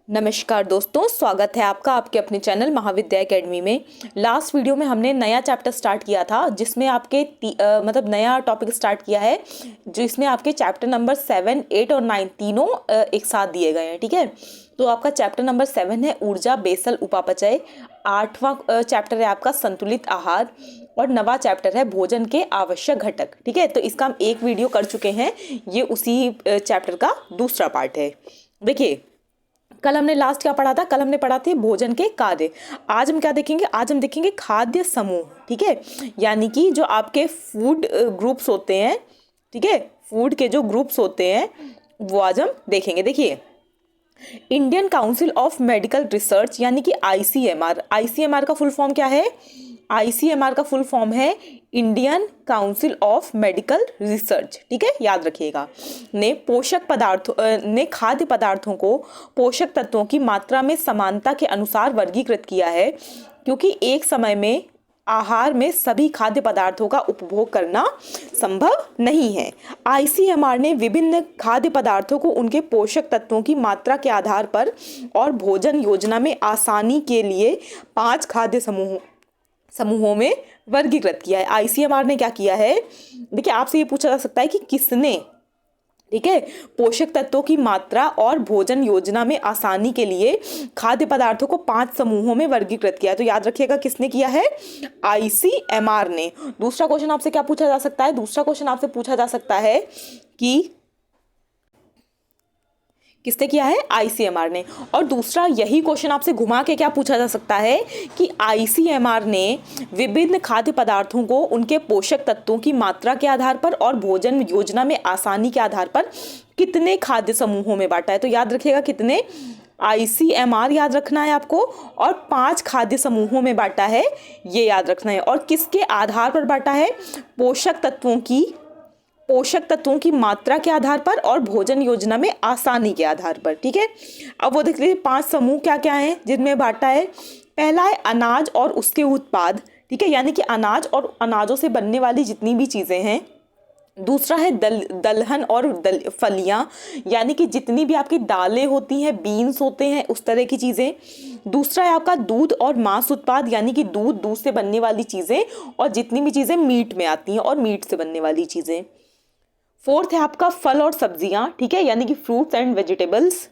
नमस्कार दोस्तों, स्वागत है आपका आपके अपने चैनल महाविद्या एकेडमी में। लास्ट वीडियो में हमने नया चैप्टर स्टार्ट किया था जिसमें आपके नया टॉपिक स्टार्ट किया है जिसमें आपके चैप्टर नंबर 7, 8 और 9 तीनों एक साथ दिए गए हैं। ठीक है, तो आपका चैप्टर नंबर 7 है ऊर्जा बेसल उपापचय, 8वां चैप्टर है आपका संतुलित आहार और 9वां चैप्टर है भोजन के आवश्यक घटक। ठीक है, तो इसका हम एक वीडियो कर चुके हैं, ये उसी चैप्टर का दूसरा पार्ट है। देखिए, कल हमने लास्ट क्या पढ़ा था? कल हमने पढ़ा थे भोजन के कार्य। आज हम क्या देखेंगे? आज हम देखेंगे खाद्य समूह। ठीक है, यानी कि जो आपके फूड ग्रुप्स होते हैं, ठीक है, फूड के जो ग्रुप्स होते हैं वो आज हम देखेंगे। देखिए, Indian council of medical research यानी कि आईसीएमआर, आईसीएमआर का फुल फॉर्म क्या है? आईसीएमआर का फुल फॉर्म है Indian council of medical research. ठीक है, याद रखिएगा। ने खाद्य पदार्थों को पोषक तत्वों की मात्रा में समानता के अनुसार वर्गीकृत किया है, क्योंकि एक समय में आहार में सभी खाद्य पदार्थों का उपभोग करना संभव नहीं है। आईसीएमआर ने विभिन्न खाद्य पदार्थों को उनके पोषक तत्वों की मात्रा के आधार पर और भोजन योजना में आसानी के लिए 5 खाद्य समूहों में वर्गीकृत किया है। आईसीएमआर ने क्या किया है? देखिए, आपसे ये पूछा जा सकता है कि किसने, ठीक है, पोषक तत्वों की मात्रा और भोजन योजना में आसानी के लिए खाद्य पदार्थों को 5 समूहों में वर्गीकृत किया है। तो याद रखिएगा, किसने किया है? आईसीएमआर ने। दूसरा क्वेश्चन आपसे क्या पूछा जा सकता है? दूसरा क्वेश्चन आपसे पूछा जा सकता है कि किसने किया है? आईसीएमआर ने। और दूसरा यही क्वेश्चन आपसे घुमा के क्या पूछा जा सकता है कि आईसीएमआर ने विभिन्न खाद्य पदार्थों को उनके पोषक तत्वों की मात्रा के आधार पर और भोजन योजना में आसानी के आधार पर कितने खाद्य समूहों में बांटा है? तो याद रखिएगा, कितने? आईसीएमआर याद रखना है आपको, और 5 खाद्य समूहों में बांटा है, ये याद रखना है। और किसके आधार पर बांटा है? पोषक तत्वों की मात्रा के आधार पर और भोजन योजना में आसानी के आधार पर। ठीक है, अब वो देख लीजिए 5 समूह क्या क्या हैं जिनमें बांटा है। पहला है अनाज और उसके उत्पाद, ठीक है, यानी कि अनाज और अनाजों से बनने वाली जितनी भी चीज़ें हैं। दूसरा है दलहन और फलियां, यानी कि जितनी भी आपकी दालें होती हैं, बीन्स होते हैं, उस तरह की चीज़ें। दूसरा है आपका दूध और मांस उत्पाद, यानी कि दूध से बनने वाली चीज़ें और जितनी भी चीज़ें मीट में आती हैं और मीट से बनने वाली चीज़ें। फोर्थ है आपका फल और सब्जियां, ठीक है, यानी कि फ्रूट्स एंड वेजिटेबल्स।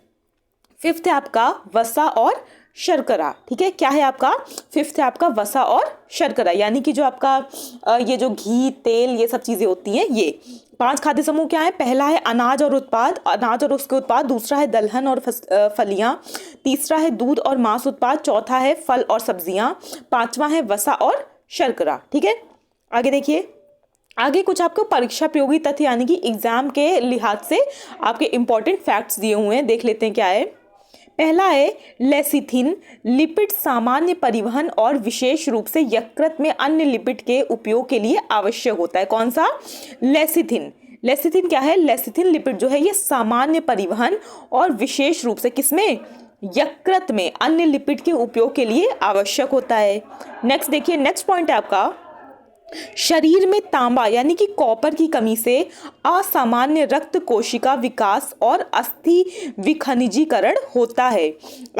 फिफ्थ है आपका वसा और शर्करा, ठीक है, क्या है आपका? फिफ्थ है आपका वसा और शर्करा, यानी कि जो आपका ये जो घी, तेल, ये सब चीज़ें होती हैं। ये 5 खाद्य समूह क्या है? पहला है अनाज और उत्पाद, अनाज और उसके उत्पाद। दूसरा है दलहन और फलियां। तीसरा है दूध और मांस उत्पाद। चौथा है फल और सब्जियां। 5वां है वसा और शर्करा। ठीक है, आगे देखिए, आगे कुछ आपको परीक्षा प्रयोगी तथ्य यानी कि एग्जाम के लिहाज से आपके इंपॉर्टेंट फैक्ट्स दिए हुए हैं, देख लेते हैं क्या है। पहला है लेसिथिन लिपिड सामान्य परिवहन और विशेष रूप से यकृत में अन्य लिपिड के उपयोग के लिए आवश्यक होता है। कौन सा? लेसिथिन। लेसिथिन क्या है? लेसिथिन लिपिड जो है ये सामान्य परिवहन और विशेष रूप से किसमें? यकृत में अन्य लिपिड के उपयोग के लिए आवश्यक होता है। नेक्स्ट देखिए, नेक्स्ट पॉइंट है आपका, शरीर में तांबा यानी कि कॉपर की कमी से असामान्य रक्त कोशिका विकास और अस्थि विखनिजीकरण होता है।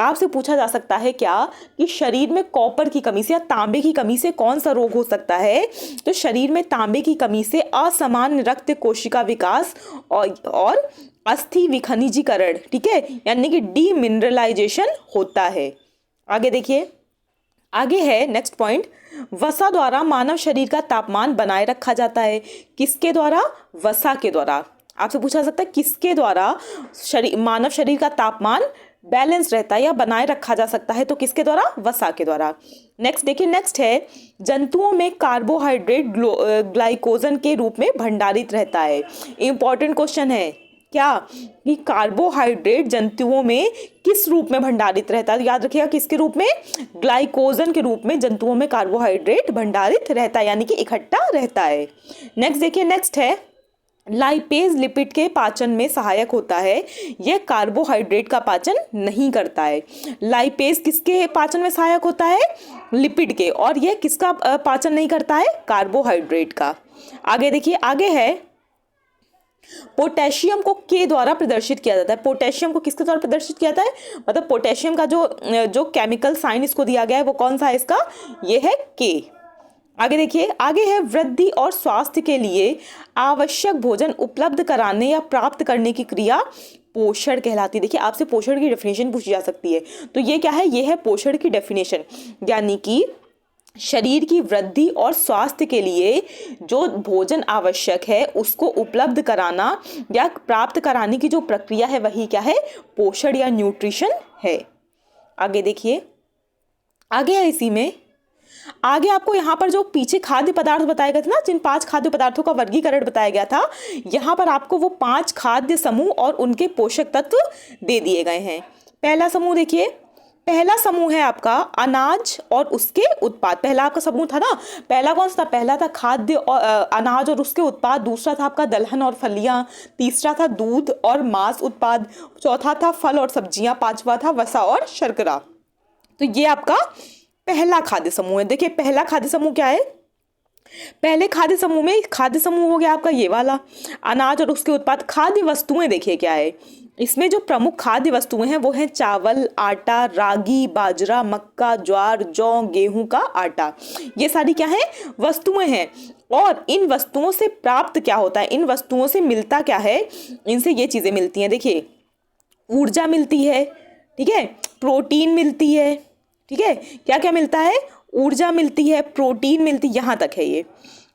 आपसे पूछा जा सकता है क्या कि शरीर में कॉपर की कमी से या तांबे की कमी से कौन सा रोग हो सकता है? तो शरीर में तांबे की कमी से असामान्य रक्त कोशिका विकास और अस्थि विखनिजीकरण, ठीक है, यानी कि डीमिनरलाइजेशन होता है। आगे देखिए, आगे है नेक्स्ट पॉइंट, वसा द्वारा मानव शरीर का तापमान बनाए रखा जाता है। किसके द्वारा? वसा के द्वारा। आपसे पूछा जा सकता है किसके द्वारा मानव शरीर का तापमान बैलेंस रहता है या बनाए रखा जा सकता है? तो किसके द्वारा? वसा के द्वारा। नेक्स्ट देखिए, नेक्स्ट है जंतुओं में कार्बोहाइड्रेट ग्लाइकोजन के रूप में भंडारित रहता है। इंपॉर्टेंट क्वेश्चन है क्या कि कार्बोहाइड्रेट जंतुओं में किस रूप में भंडारित रहता है? याद रखिएगा, किसके रूप में? ग्लाइकोजन के रूप में जंतुओं में कार्बोहाइड्रेट भंडारित रहता है, यानी कि इकट्ठा रहता है। नेक्स्ट देखिए, नेक्स्ट है लाइपेज लिपिड के पाचन में सहायक होता है, यह कार्बोहाइड्रेट का पाचन नहीं करता है। लाइपेज किसके पाचन में सहायक होता है? लिपिड के। और यह किसका पाचन नहीं करता है? कार्बोहाइड्रेट का। आगे देखिए, आगे है पोटेशियम को के द्वारा प्रदर्शित किया जाता है। पोटेशियम को किसके द्वारा प्रदर्शित किया जाता है, मतलब पोटेशियम का जो केमिकल साइन इसको दिया गया है वो कौन सा है इसका, ये है के। आगे देखिए, आगे है वृद्धि और स्वास्थ्य के लिए आवश्यक भोजन उपलब्ध कराने या प्राप्त करने की क्रिया पोषण कहलाती है। देखिए आपसे पोषण की डेफिनेशन पूछी जा सकती है, तो ये क्या है, ये है पोषण की डेफिनेशन, यानी कि शरीर की वृद्धि और स्वास्थ्य के लिए जो भोजन आवश्यक है उसको उपलब्ध कराना या प्राप्त कराने की जो प्रक्रिया है वही क्या है, पोषण या न्यूट्रिशन है। आगे देखिए, आगे है इसी में, आगे आपको यहाँ पर जो पीछे खाद्य पदार्थ बताए गए थे ना, जिन 5 खाद्य पदार्थों का वर्गीकरण बताया गया था, यहाँ पर आपको वो 5 खाद्य समूह और उनके पोषक तत्व दे दिए गए हैं। पहला समूह देखिए, पहला समूह है आपका अनाज और उसके उत्पाद। पहला आपका समूह था ना, पहला कौन सा था, पहला था खाद्य और अनाज और उसके उत्पाद, दूसरा था आपका दलहन और फलियां, तीसरा था दूध और मांस उत्पाद, चौथा था फल और सब्जियां, पांचवा था वसा और शर्करा। तो ये आपका पहला खाद्य समूह है। देखिए पहला खाद्य समूह क्या है, पहले खाद्य समूह में खाद्य समूह हो गया आपका ये वाला अनाज और उसके उत्पाद। खाद्य वस्तुएं देखिए क्या है, इसमें जो प्रमुख खाद्य वस्तुएं हैं वो हैं चावल, आटा, रागी, बाजरा, मक्का, ज्वार, जौ, गेहूं का आटा। ये सारी क्या है, वस्तुएं हैं। और इन वस्तुओं से प्राप्त क्या होता है, इन वस्तुओं से मिलता क्या है, इनसे ये चीजें मिलती हैं। देखिए ऊर्जा मिलती है, ठीक है, प्रोटीन मिलती है, ठीक है, क्या क्या मिलता है, ऊर्जा मिलती है, प्रोटीन मिलती है, यहाँ तक है ये,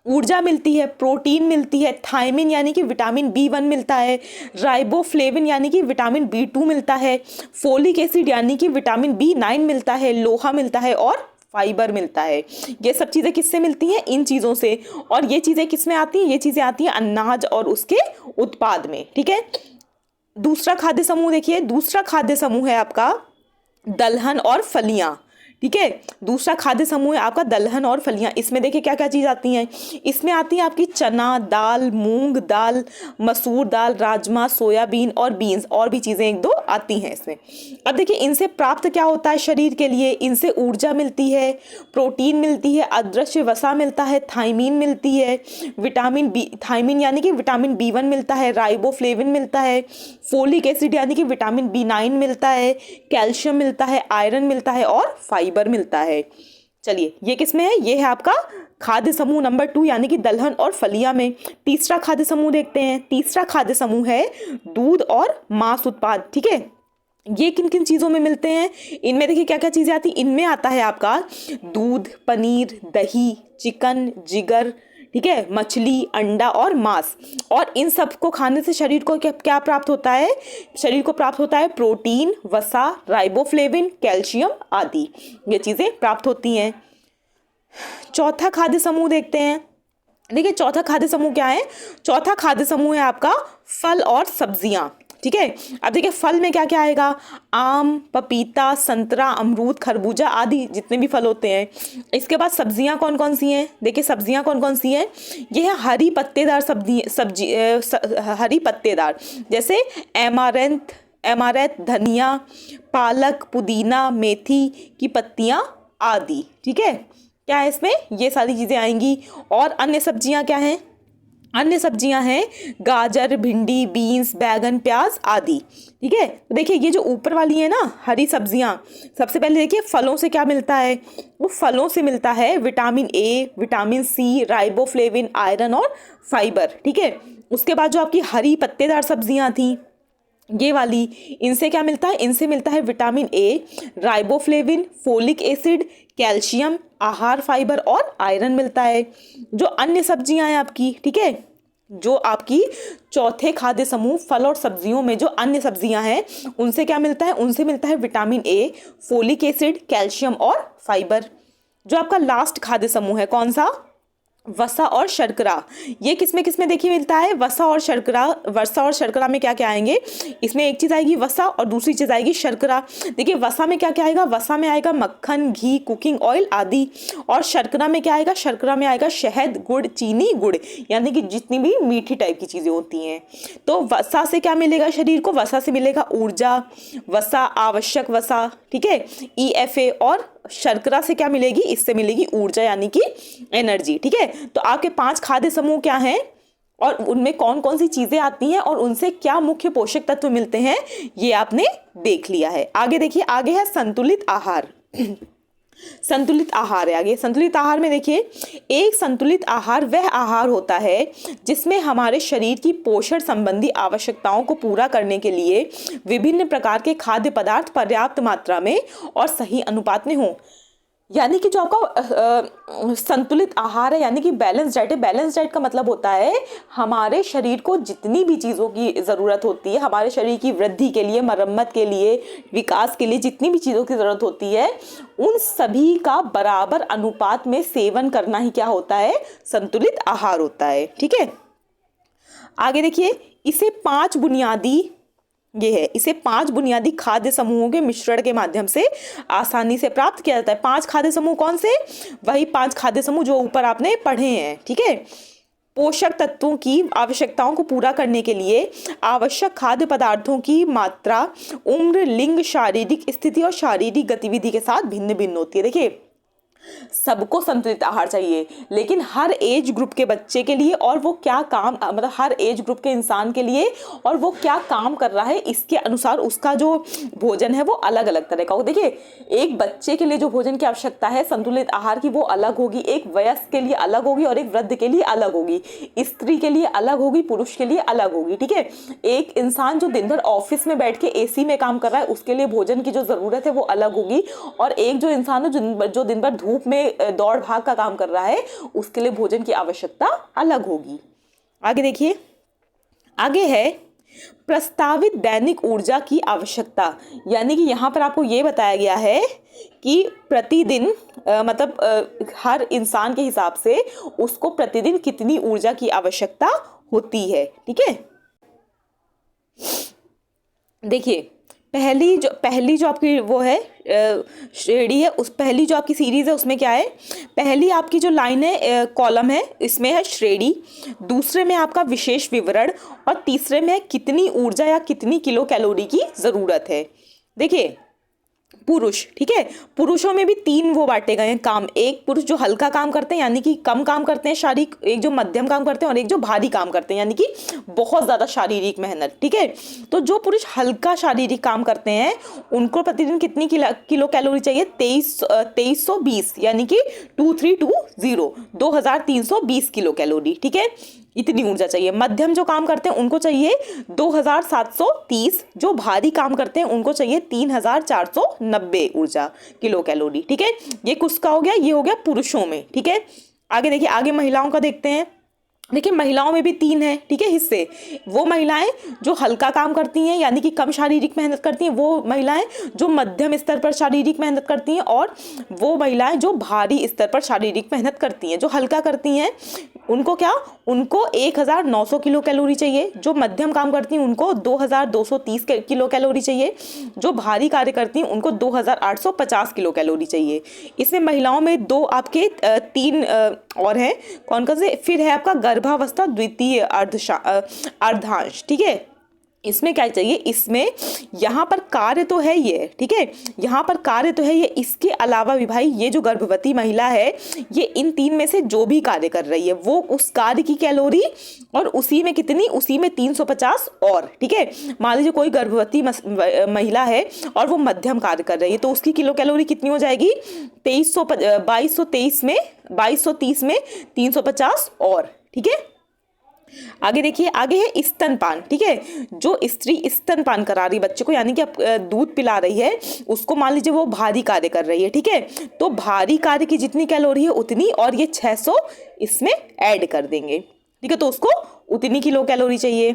ऊर्जा मिलती है, प्रोटीन मिलती है, थायमिन यानी कि विटामिन B1 मिलता है, राइबोफ्लेविन यानी कि विटामिन B2 मिलता है, फोलिक एसिड यानी कि विटामिन B9 मिलता है, लोहा मिलता है और फाइबर मिलता है। ये सब चीज़ें किससे मिलती हैं, इन चीज़ों से। और ये चीज़ें किस में आती हैं, ये चीज़ें आती हैं अनाज और उसके उत्पाद में, ठीक है। दूसरा खाद्य समूह देखिए, दूसरा खाद्य समूह है आपका दलहन और फलियां, ठीक है। दूसरा खाद्य समूह है आपका दलहन और फलियां। इसमें देखिए क्या क्या चीज़ आती हैं, इसमें आती है आपकी चना दाल, मूंग दाल, मसूर दाल, राजमा, सोयाबीन और बीन्स, और भी चीज़ें एक दो आती हैं इसमें। अब देखिए इनसे प्राप्त क्या होता है शरीर के लिए, इनसे ऊर्जा मिलती है, प्रोटीन मिलती है, अदृश्य वसा मिलता है, थायमीन मिलती है, विटामिन बी, थायमीन यानी कि विटामिन B1 मिलता है, राइबोफ्लेविन मिलता है, फोलिक एसिड यानी कि विटामिन B9 मिलता है, कैल्शियम मिलता है, आयरन मिलता है और फाइबर मिलता है। चलिए ये किसमें है, ये है आपका खाद्य समूह नंबर 2 यानी कि दलहन और फलियां में। तीसरा खाद्य समूह देखते हैं, तीसरा खाद्य समूह है दूध और मांस उत्पाद, ठीक है। ये किन किन चीज़ों में मिलते हैं, इनमें देखिए क्या क्या चीज़ें आती हैं, इनमें आता है आपका दूध, पनीर, दही, चिकन, जिगर, ठीक है, मछली, अंडा और मांस। और इन सब को खाने से शरीर को क्या क्या प्राप्त होता है, शरीर को प्राप्त होता है प्रोटीन, वसा, राइबोफ्लेविन, कैल्शियम आदि, ये चीज़ें प्राप्त होती हैं। चौथा खाद्य समूह देखते हैं। देखिए चौथा खाद्य समूह क्या है, चौथा खाद्य समूह है आपका फल और सब्जियां, ठीक है। अब देखिए फल में क्या क्या आएगा, आम, पपीता, संतरा, अमरूद, खरबूजा आदि जितने भी फल होते हैं। इसके बाद सब्जियां कौन कौन सी हैं, देखिए सब्जियां कौन कौन सी हैं, ये है हरी पत्तेदार हरी पत्तेदार, जैसे एमारैंथ, धनिया, पालक, पुदीना, मेथी की पत्तियां आदि, ठीक है। क्या है इसमें, ये सारी चीज़ें आएंगी। और अन्य सब्जियां क्या हैं, अन्य सब्जियां हैं गाजर, भिंडी, बीन्स, बैगन, प्याज आदि, ठीक है। तो देखिए ये जो ऊपर वाली है ना हरी सब्जियां, सबसे पहले देखिए फलों से क्या मिलता है, वो फलों से मिलता है vitamin A, vitamin C, riboflavin, iron और फाइबर, ठीक है। उसके बाद जो आपकी हरी पत्तेदार सब्जियां थी ये वाली, इनसे क्या मिलता है, इनसे मिलता है vitamin A, riboflavin, folic acid, calcium, आहार फाइबर और आयरन मिलता है। जो अन्य सब्जियां हैं आपकी, ठीक है, जो आपकी चौथे खाद्य समूह फल और सब्जियों में जो अन्य सब्जियां हैं उनसे क्या मिलता है, उनसे मिलता है vitamin A, folic acid, calcium और फाइबर। जो आपका लास्ट खाद्य समूह है कौन सा, वसा और शर्करा, ये किसमें किसमें देखिए मिलता है, वसा और शर्करा। वसा और शर्करा में क्या क्या आएंगे, इसमें एक चीज़ आएगी वसा और दूसरी चीज़ आएगी शर्करा। देखिए वसा में क्या क्या आएगा, वसा में आएगा मक्खन, घी, कुकिंग ऑयल आदि। और शर्करा में क्या आएगा, शर्करा में आएगा शहद, गुड़, चीनी, गुड़, यानी कि जितनी भी मीठी टाइप की चीज़ें होती हैं। तो वसा से क्या मिलेगा शरीर को, वसा से मिलेगा ऊर्जा, वसा आवश्यक वसा, ठीक है, EFA। और शर्करा से क्या मिलेगी, इससे मिलेगी ऊर्जा यानी कि एनर्जी, ठीक है। तो आपके 5 खाद्य समूह क्या हैं, और उनमें कौन कौन सी चीजें आती हैं और उनसे क्या मुख्य पोषक तत्व मिलते हैं, ये आपने देख लिया है। आगे देखिए, आगे है संतुलित आहार। संतुलित आहार है आगे। संतुलित आहार में देखिए, एक संतुलित आहार वह आहार होता है जिसमें हमारे शरीर की पोषण संबंधी आवश्यकताओं को पूरा करने के लिए विभिन्न प्रकार के खाद्य पदार्थ पर्याप्त मात्रा में और सही अनुपात में हों। यानी कि जो आपका संतुलित आहार है यानी कि बैलेंस डाइट है। बैलेंस डाइट का मतलब होता है हमारे शरीर को जितनी भी चीज़ों की ज़रूरत होती है, हमारे शरीर की वृद्धि के लिए, मरम्मत के लिए, विकास के लिए जितनी भी चीज़ों की ज़रूरत होती है, उन सभी का बराबर अनुपात में सेवन करना ही क्या होता है, संतुलित आहार होता है। ठीक है, आगे देखिए, इसे 5 बुनियादी खाद्य समूहों के मिश्रण के माध्यम से आसानी से प्राप्त किया जाता है। 5 खाद्य समूह कौन से? वही 5 खाद्य समूह जो ऊपर आपने पढ़े हैं। ठीक है, पोषक तत्वों की आवश्यकताओं को पूरा करने के लिए आवश्यक खाद्य पदार्थों की मात्रा उम्र, लिंग, शारीरिक स्थिति और शारीरिक गतिविधि के साथ भिन्न भिन्न होती है। देखिए, सबको संतुलित आहार चाहिए, लेकिन हर एज ग्रुप के बच्चे के लिए और वो क्या काम, मतलब हर एज ग्रुप के इंसान के लिए और वो क्या काम कर रहा है, इसके अनुसार उसका जो भोजन है वो अलग अलग तरह का हो। देखिए, एक बच्चे के लिए जो भोजन की आवश्यकता है संतुलित आहार की, वो अलग होगी, एक वयस्क के लिए अलग होगी और एक वृद्ध के लिए अलग होगी, स्त्री के लिए अलग होगी, पुरुष के लिए अलग होगी। ठीक है, एक इंसान जो दिन भर ऑफिस में बैठ के एसी में काम कर रहा है, उसके लिए भोजन की जो जरूरत है वो अलग होगी, और एक जो इंसान है जो दिन भर धूप में दौड़ भाग का काम कर रहा है, उसके लिए भोजन की आवश्यकता अलग होगी। आगे देखिए, आगे है प्रस्तावित दैनिक ऊर्जा की आवश्यकता। यानी कि यहाँ पर आपको ये बताया गया है कि प्रतिदिन हर इंसान के हिसाब से उसको प्रतिदिन कितनी ऊर्जा की आवश्यकता होती है। ठीक है, देखिए, पहली जो आपकी वो है श्रेणी है, उस पहली जो आपकी सीरीज है उसमें क्या है, पहली आपकी जो लाइन है, कॉलम है, इसमें है श्रेणी, दूसरे में आपका विशेष विवरण और तीसरे में है कितनी ऊर्जा या कितनी किलो कैलोरी की ज़रूरत है। देखिए, पुरुष, ठीक है, पुरुषों में भी 3 वो बांटे गए हैं काम। एक पुरुष जो हल्का काम करते हैं यानी कि कम काम करते हैं शारीरिक, एक जो मध्यम काम करते हैं और एक जो भारी काम करते हैं यानी कि बहुत ज़्यादा शारीरिक मेहनत। ठीक है, तो जो पुरुष हल्का शारीरिक काम करते हैं उनको प्रतिदिन कितनी किलो कैलोरी चाहिए, 2320 यानी कि 2320 किलो कैलोरी। ठीक है, इतनी ऊर्जा चाहिए। मध्यम जो काम करते हैं उनको चाहिए 2730, जो भारी काम करते हैं उनको चाहिए 3490 ऊर्जा किलो कैलोरी। ठीक है, ये किसका हो गया, ये हो गया पुरुषों में। ठीक है, आगे देखिए, आगे महिलाओं का देखते हैं। देखिए, महिलाओं में भी 3 है। ठीक है, हिस्से, वो महिलाएं जो हल्का काम करती हैं यानी कि कम शारीरिक मेहनत करती हैं, वो महिलाएं जो मध्यम स्तर पर शारीरिक मेहनत करती हैं, और वो महिलाएं जो भारी स्तर पर शारीरिक मेहनत करती हैं। जो हल्का करती हैं उनको क्या, उनको 1900 किलो कैलोरी चाहिए। जो मध्यम काम करती हैं उनको 2230 किलो कैलोरी चाहिए। जो भारी कार्य करती हैं उनको 2850 किलो कैलोरी चाहिए। इसमें महिलाओं में 2 आपके 3 और हैं, कौन कौन से, फिर है आपका गर्भावस्था द्वितीय अर्धांश। ठीक है, इसमें क्या चाहिए, इसमें यहाँ पर कार्य तो है ये, ठीक है, यहाँ पर कार्य तो है ये, इसके अलावा भी भाई ये जो गर्भवती महिला है ये इन 3 में से जो भी कार्य कर रही है वो उस कार्य की कैलोरी और उसी में कितनी, उसी में 350 और। ठीक है, मान लीजिए कोई गर्भवती महिला है और वो मध्यम कार्य कर रही है तो उसकी किलो कैलोरी कितनी हो जाएगी, 2230 में 350 और। ठीक है, आगे देखिए, आगे है स्तनपान। ठीक है, जो स्त्री स्तनपान करा रही बच्चे को यानी कि आप दूध पिला रही है, उसको मान लीजिए वो भारी कार्य कर रही है। ठीक है, तो भारी कार्य की जितनी कैलोरी है उतनी, और ये 600 इसमें ऐड कर देंगे। ठीक है, तो उसको उतनी किलो कैलोरी चाहिए।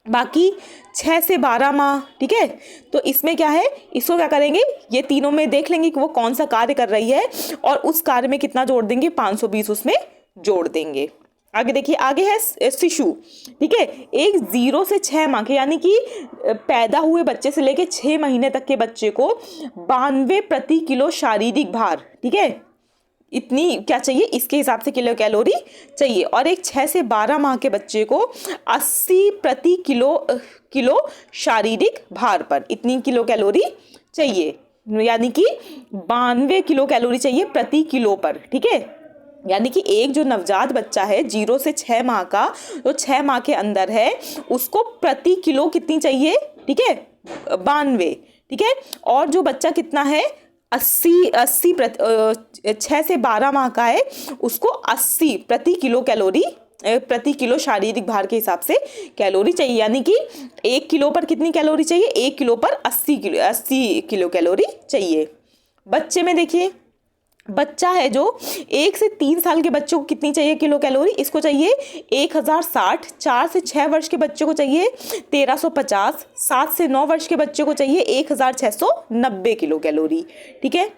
बाकी 6 से 12 माह। ठीक है, तो इसमें क्या है, इसको क्या करेंगे, ये तीनों में देख लेंगे कि वो कौन सा कार्य कर रही है और उस कार्य में कितना जोड़ देंगे, 520 उसमें जोड़ देंगे। आगे देखिए, आगे है शिशु। ठीक है, एक 0 से 6 माह के यानी कि पैदा हुए बच्चे से लेके 6 महीने तक के बच्चे को 92 प्रति किलो शारीरिक भार, ठीक है, इतनी क्या चाहिए, इसके हिसाब से किलो कैलोरी चाहिए। और एक 6 से 12 माह के बच्चे को 80 प्रति किलो शारीरिक भार पर इतनी किलो कैलोरी चाहिए, यानी कि 92 किलो कैलोरी चाहिए प्रति किलो पर। ठीक है, यानी कि एक जो नवजात बच्चा है 0 से 6 माह का, जो 6 माह के अंदर है, उसको प्रति किलो कितनी चाहिए, ठीक है, 92, ठीक है। और जो बच्चा कितना है 80 6 से 12 माह का है, उसको 80 प्रति किलो कैलोरी, प्रति किलो शारीरिक भार के हिसाब से कैलोरी चाहिए। यानी कि 1 किलो पर कितनी कैलोरी चाहिए, 1 किलो पर 80 किलो कैलोरी चाहिए। बच्चे में देखिए, बच्चा है जो 1 से 3 साल के बच्चों को कितनी चाहिए किलो कैलोरी, इसको चाहिए 1060। 4 से 6 वर्ष के बच्चे को चाहिए 1350। 7 से 9 वर्ष के बच्चे को चाहिए 1690 किलो कैलोरी, ठीक है।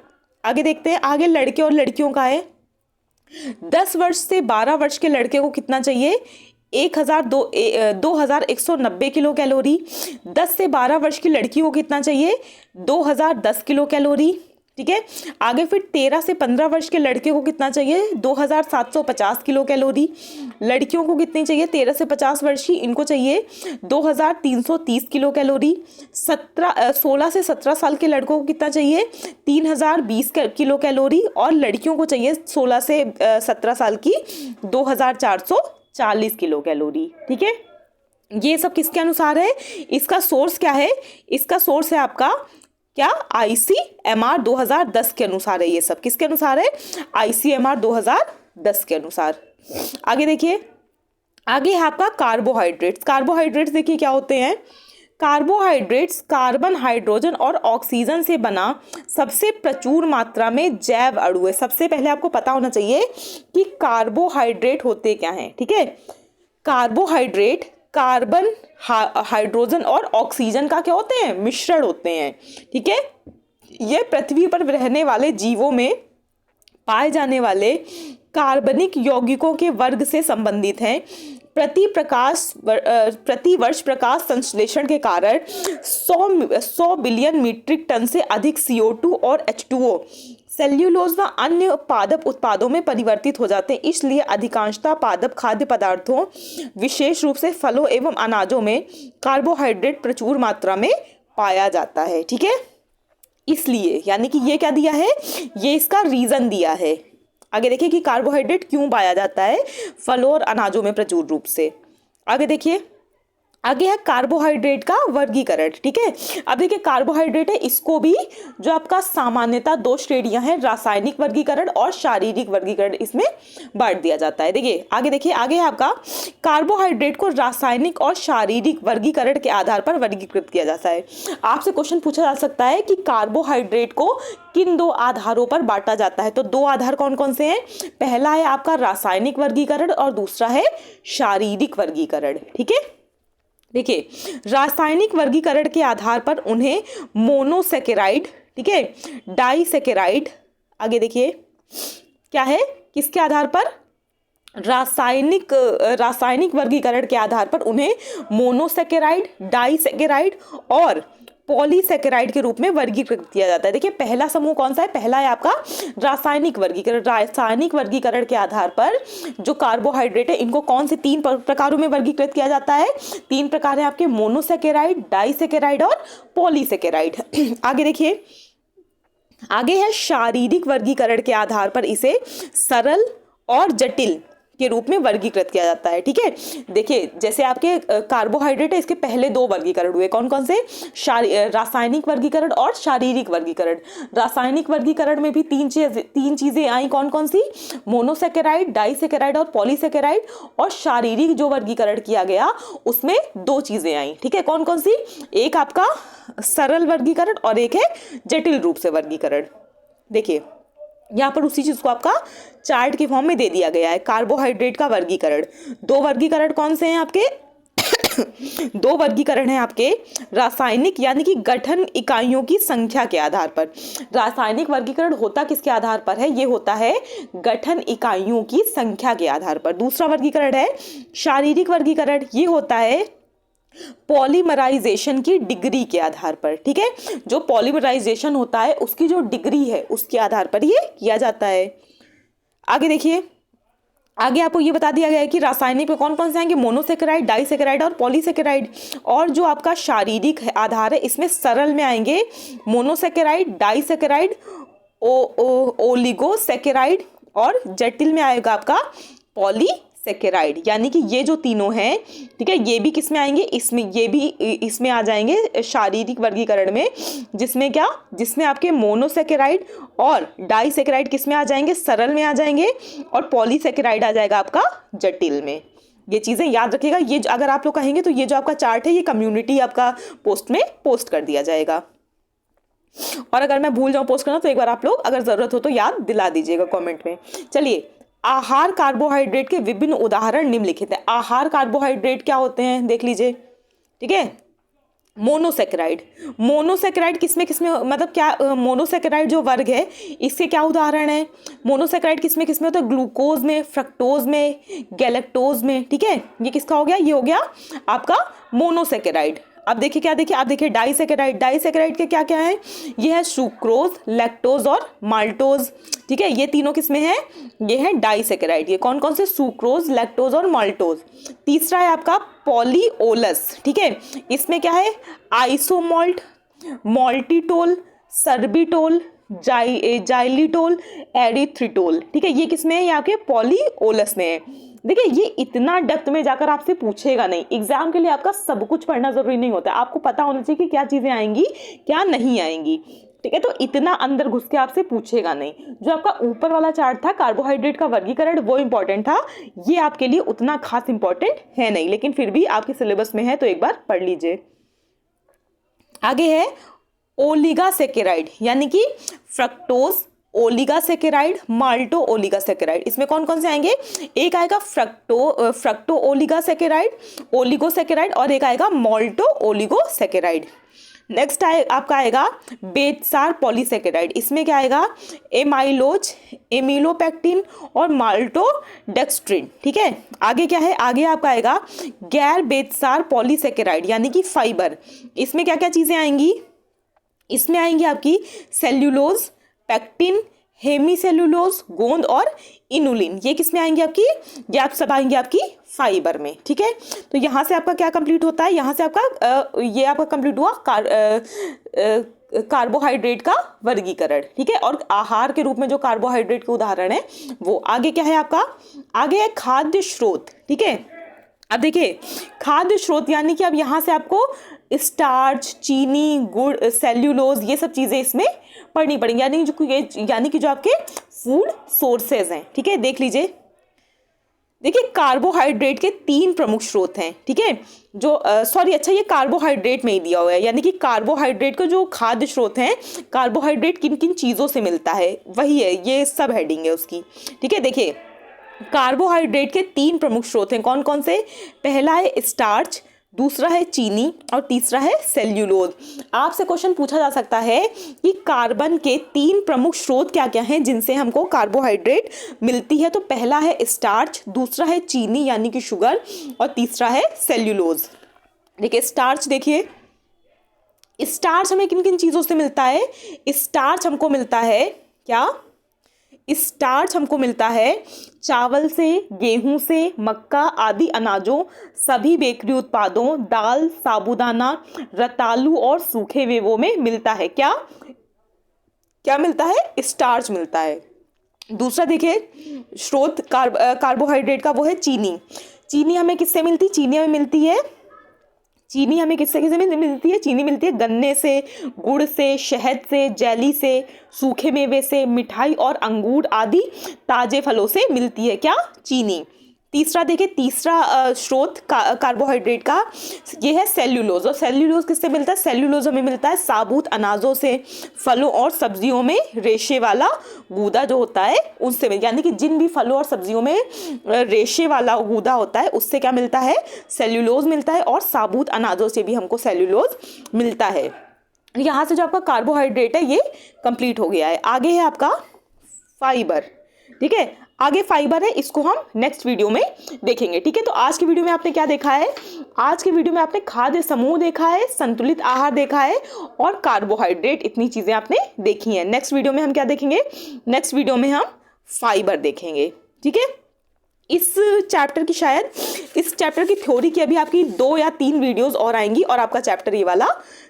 आगे देखते हैं, आगे लड़के और लड़कियों का है। 10 वर्ष से 12 वर्ष के लड़के को कितना चाहिए, 2190 किलो कैलोरी। 10 से 12 वर्ष की लड़की को कितना चाहिए, 2010 किलो कैलोरी, ठीक है। आगे फिर 13 से 15 वर्ष के लड़के को कितना चाहिए, 2750 किलो कैलोरी। लड़कियों को कितनी चाहिए, 13 से 50 वर्ष की, इनको चाहिए 2330 किलो कैलोरी। 16 से 17 साल के लड़कों को कितना चाहिए, 3020 किलो कैलोरी। और लड़कियों को चाहिए 16 से 17 साल की 2440 किलो कैलोरी, ठीक है। ये सब किसके अनुसार है, इसका सोर्स क्या है, इसका सोर्स है आपका क्या, ICMR 2010 के अनुसार है। ये सब किसके अनुसार है, ICMR 2010 के अनुसार। आगे देखिए, आगे है आपका कार्बोहाइड्रेट्स। कार्बोहाइड्रेट्स देखिए क्या होते हैं। कार्बोहाइड्रेट्स कार्बन, हाइड्रोजन और ऑक्सीजन से बना सबसे प्रचुर मात्रा में जैव अणु है। सबसे पहले आपको पता होना चाहिए कि कार्बोहाइड्रेट होते क्या हैं, ठीक है। कार्बोहाइड्रेट कार्बन, हाइड्रोजन और ऑक्सीजन का क्या होते हैं, मिश्रण होते हैं, ठीक है। ये पृथ्वी पर रहने वाले जीवों में पाए जाने वाले कार्बनिक यौगिकों के वर्ग से संबंधित हैं। प्रति वर्ष प्रकाश संश्लेषण के कारण 100 बिलियन मीट्रिक टन से अधिक CO2 और H2O सेल्यूलोज व अन्य पादप उत्पादों में परिवर्तित हो जाते हैं। इसलिए अधिकांशतः पादप खाद्य पदार्थों, विशेष रूप से फलों एवं अनाजों में कार्बोहाइड्रेट प्रचुर मात्रा में पाया जाता है, ठीक है। इसलिए यानी कि ये क्या दिया है, ये इसका रीजन दिया है। आगे देखिए कि कार्बोहाइड्रेट क्यों पाया जाता है फलों और अनाजों में प्रचुर रूप से। आगे देखिए, आगे है कार्बोहाइड्रेट का वर्गीकरण, ठीक है। अब देखिए कार्बोहाइड्रेट है, इसको भी जो आपका सामान्यतः 2 श्रेणियां हैं, रासायनिक वर्गीकरण और शारीरिक वर्गीकरण, इसमें बांट दिया जाता है। देखिए आगे, देखिए आगे है आपका कार्बोहाइड्रेट को रासायनिक और शारीरिक वर्गीकरण के आधार पर वर्गीकृत किया जाता है। आपसे क्वेश्चन पूछा जा सकता है कि कार्बोहाइड्रेट को किन 2 आधारों पर बांटा जाता है। तो 2 आधार कौन कौन से हैं, पहला है आपका रासायनिक वर्गीकरण और दूसरा है शारीरिक वर्गीकरण, ठीक है। देखिए रासायनिक वर्गीकरण के आधार पर उन्हें मोनोसेकेराइड, ठीक है, डाइसेकेराइड, आगे देखिए क्या है, किसके आधार पर, रासायनिक वर्गीकरण के आधार पर उन्हें मोनोसेकेराइड, डाइसेकेराइड और पॉलीसेकेराइड के रूप में वर्गीकृत किया जाता है। देखिए पहला समूह कौन सा है, पहला है आपका रासायनिक वर्गीकरण। रासायनिक वर्गीकरण के आधार पर जो कार्बोहाइड्रेट है, इनको कौन से 3 प्रकारों में वर्गीकृत किया जाता है, 3 प्रकार है आपके, मोनोसेकेराइड, डाइसेकेराइड और पॉलीसेकेराइड। आगे देखिए, आगे है शारीरिक वर्गीकरण के आधार पर इसे सरल और जटिल के रूप में वर्गीकृत किया जाता है, ठीक है। देखिए जैसे आपके कार्बोहाइड्रेट है, इसके पहले 2 वर्गीकरण हुए, कौन कौन से, रासायनिक वर्गीकरण और शारीरिक वर्गीकरण। रासायनिक वर्गीकरण में भी 3 चीजें आई, कौन कौन सी, मोनोसेकेराइड, डाइसेकेराइड और पॉलीसेकेराइड। और शारीरिक जो वर्गीकरण किया गया उसमें 2 चीजें आई, ठीक है, कौन कौन सी, एक आपका सरल वर्गीकरण और एक है जटिल रूप से वर्गीकरण। देखिए यहाँ पर उसी चीज को आपका चार्ट के फॉर्म में दे दिया गया है। कार्बोहाइड्रेट का वर्गीकरण, 2 वर्गीकरण कौन से हैं आपके 2 वर्गीकरण हैं आपके, रासायनिक यानी कि गठन इकाइयों की संख्या के आधार पर। रासायनिक वर्गीकरण होता किसके आधार पर है, ये होता है गठन इकाइयों की संख्या के आधार पर। दूसरा वर्गीकरण है शारीरिक वर्गीकरण, ये होता है पॉलीमराइजेशन की डिग्री के आधार पर, ठीक है। जो पॉलीमराइजेशन होता है उसकी जो डिग्री है उसके आधार पर ये किया जाता है। आगे देखिए, आगे आपको ये बता दिया गया है कि रासायनिक में कौन कौन से आएंगे, मोनोसेकेराइड, डाइसेकेराइड और पॉलीसेकेराइड। और जो आपका शारीरिक आधार है, इसमें सरल में आएंगे मोनोसेकेराइड, डाइसेकेराइड, ओलिगोसेकेराइड और जटिल में आएगा आपका पॉलीसेकेराइड। यानी कि ये जो तीनों हैं, ठीक है, ये भी किस में आएंगे, इसमें, ये भी इसमें आ जाएंगे शारीरिक वर्गीकरण में, जिसमें आपके मोनोसेकेराइड और डाइसेकेराइड किस में आ जाएंगे, सरल में आ जाएंगे, और पॉलीसेकेराइड आ जाएगा आपका जटिल में। ये चीज़ें याद रखिएगा। ये अगर आप लोग कहेंगे तो ये जो आपका चार्ट है ये कम्युनिटी आपका पोस्ट में पोस्ट कर दिया जाएगा, और अगर मैं भूल जाऊं पोस्ट करना तो एक बार आप लोग अगर जरूरत हो तो याद दिला दीजिएगा कमेंट में। चलिए, आहार कार्बोहाइड्रेट के विभिन्न उदाहरण निम्नलिखित है। आहार कार्बोहाइड्रेट क्या होते हैं देख लीजिए, ठीक है। मोनोसेकेराइड, मोनोसेकेराइड किसमें मतलब क्या, मोनोसेकेराइड जो वर्ग है इसके क्या उदाहरण है। मोनोसेकेराइड किसमें होता है, ग्लूकोज में, फ्रक्टोज में, गैलेक्टोज में, ठीक है। ये किसका हो गया, ये हो गया आपका मोनोसेकेराइड। अब देखिए क्या, देखिए आप देखिए डाइसेकेराइड, डाइसेकेराइड के क्या क्या है, ये है सुक्रोज, लैक्टोज और माल्टोज, ठीक है। ये तीनों किसमें है, ये है डाइसेकेराइड। ये कौन कौन से, सुक्रोज, लैक्टोज और माल्टोज। तीसरा है आपका पॉलीओलस, ठीक है। इसमें क्या है, आइसोमॉल्ट, मॉल्टिटोल, सर्बिटोल, जाइलिटोल, एरिथ्रिटोल, ठीक है। ये किसमें है, यहाँ के पॉलीओलस में है। देखिए ये इतना डेप्थ में जाकर आपसे पूछेगा नहीं, एग्जाम के लिए आपका सब कुछ पढ़ना जरूरी नहीं होता, आपको पता होना चाहिए कि क्या चीजें आएंगी क्या नहीं आएंगी, ठीक है। तो इतना अंदर घुस के आपसे पूछेगा नहीं। जो आपका ऊपर वाला चार्ट था कार्बोहाइड्रेट का वर्गीकरण वो इंपॉर्टेंट था, ये आपके लिए उतना खास इंपॉर्टेंट है नहीं, लेकिन फिर भी आपके सिलेबस में है तो एक बार पढ़ लीजिए। आगे है ओलिगासेकेराइड, यानी कि फ्रक्टोज ओलिगासेकेराइड, माल्टो ओलिगासेकेराइड। इसमें कौन कौन से आएंगे, एक आएगा फ्रक्टो ओलिगासेकेराइड, ओलिगोसेकेराइड, और एक आएगा माल्टो ओलिगोसेकेराइड। नेक्स्ट आपका आएगा बेतसार पॉलीसेकेराइड। इसमें क्या आएगा, एमाइलोज, एमिलोपेक्टिन और माल्टोडेक्स्ट्रिन, ठीक है। आगे क्या है, आगे आपका आएगा गैर बेतसार पॉलीसेकेराइड, यानी कि फाइबर। इसमें क्या क्या चीजें आएंगी, इसमें आएंगी आपकी सेल्यूलोज, पैक्टिन, हेमीसेल्यूलोज, गोंद और इनुलिन। ये किस में आएंगे आपकी, ये आप सब आएंगे आपकी फाइबर में, ठीक है। तो यहाँ से आपका क्या कंप्लीट होता है, यहाँ से आपका ये आपका कंप्लीट हुआ कार्बोहाइड्रेट का वर्गीकरण, ठीक है, और आहार के रूप में जो कार्बोहाइड्रेट के उदाहरण है वो। आगे क्या है आपका, आगे है खाद्य स्रोत, ठीक है। अब देखिए खाद्य स्रोत यानी कि अब यहाँ से आपको स्टार्च, चीनी, गुड़, सेल्यूलोज, ये सब चीजें इसमें पढ़नी पड़ेंगी, यानी कि जो आपके फूड सोर्सेज हैं, ठीक है। देख लीजिए, देखिए कार्बोहाइड्रेट के 3 प्रमुख स्रोत हैं, ठीक है। जो ये कार्बोहाइड्रेट में ही दिया हुआ है, यानी कि कार्बोहाइड्रेट के जो खाद्य स्रोत हैं, कार्बोहाइड्रेट किन किन चीजों से मिलता है वही है, ये सब हेडिंग है उसकी, ठीक है। देखिए कार्बोहाइड्रेट के 3 प्रमुख स्रोत हैं, कौन कौन से, पहला है स्टार्च, दूसरा है चीनी और तीसरा है सेल्यूलोज। आपसे क्वेश्चन पूछा जा सकता है कि कार्बन के 3 प्रमुख स्रोत क्या क्या हैं जिनसे हमको कार्बोहाइड्रेट मिलती है। तो पहला है स्टार्च, दूसरा है चीनी यानी कि शुगर, और तीसरा है सेल्यूलोज। देखिए स्टार्च, देखिए स्टार्च हमें किन किन चीज़ों से मिलता है, स्टार्च हमको मिलता है क्या, स्टार्च हमको मिलता है चावल से, गेहूं से, मक्का आदि अनाजों, सभी बेकरी उत्पादों, दाल, साबूदाना, रतालू और सूखे मेवों में मिलता है। क्या क्या मिलता है, स्टार्च मिलता है। दूसरा देखिए स्रोत कार्बोहाइड्रेट का वो है चीनी। चीनी हमें किससे मिलती, चीनी हमें मिलती है चीनी मिलती है, चीनी मिलती है गन्ने से, गुड़ से, शहद से, जेली से, सूखे मेवे से, मिठाई और अंगूर आदि ताजे फलों से मिलती है क्या, चीनी। तीसरा देखिए, तीसरा स्रोत कार्बोहाइड्रेट का ये है सेल्यूलोज। और सेल्यूलोज किससे मिलता है, सेल्यूलोज हमें मिलता है साबुत अनाजों से, फलों और सब्जियों में रेशे वाला गूदा जो होता है उससे, यानी कि जिन भी फलों और सब्जियों में रेशे वाला गूदा होता है उससे क्या मिलता है, सेल्यूलोज मिलता है। और साबुत अनाजों से भी हमको सेल्यूलोज मिलता है। यहाँ से जो आपका कार्बोहाइड्रेट है ये कंप्लीट हो गया है। आगे है आपका फाइबर, ठीक है। आगे फाइबर है, इसको हम नेक्स्ट वीडियो में देखेंगे, ठीक है। तो आज की वीडियो में आपने क्या देखा है, आज की वीडियो में आपने खाद्य समूह देखा है, संतुलित आहार देखा है और कार्बोहाइड्रेट, इतनी चीजें आपने देखी हैं। नेक्स्ट वीडियो में हम क्या देखेंगे, नेक्स्ट वीडियो में हम फाइबर देखेंगे, ठीक है। इस चैप्टर की थ्योरी की अभी आपकी 2 या 3 वीडियोस और आएंगी और आपका चैप्टर ये वाला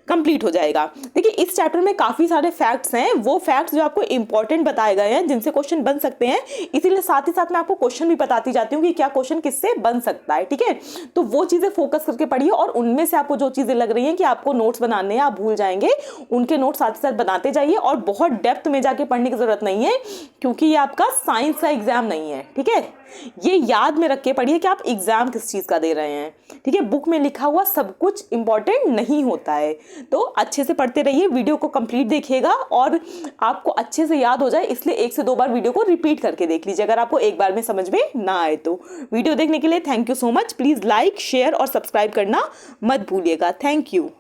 कंप्लीट हो जाएगा। देखिए इस चैप्टर में काफ़ी सारे फैक्ट्स हैं, वो फैक्ट्स जो आपको इंपॉर्टेंट बताए गए हैं जिनसे क्वेश्चन बन सकते हैं, इसीलिए साथ ही साथ मैं आपको क्वेश्चन भी बताती जाती हूँ कि क्या क्वेश्चन किससे बन सकता है, ठीक है। तो वो चीज़ें फोकस करके पढ़िए और उनमें से आपको जो चीज़ें लग रही हैं कि आपको नोट्स बनाने हैं, आप भूल जाएंगे, उनके नोट्स साथ ही साथ बनाते जाइए। और बहुत डेप्थ में जाके पढ़ने की जरूरत नहीं है क्योंकि ये आपका साइंस का एग्जाम नहीं है, ठीक है। ये याद में रख के पढ़िए कि आप एग्जाम किस चीज़ का दे रहे हैं, ठीक है। बुक में लिखा हुआ सब कुछ इंपॉर्टेंट नहीं होता है, तो अच्छे से पढ़ते रहिए, वीडियो को कंप्लीट देखिएगा और आपको अच्छे से याद हो जाए इसलिए 1 से 2 बार वीडियो को रिपीट करके देख लीजिए अगर आपको एक बार में समझ में ना आए तो। वीडियो देखने के लिए thank you so much. Please like, share और सब्सक्राइब करना मत भूलिएगा। Thank you.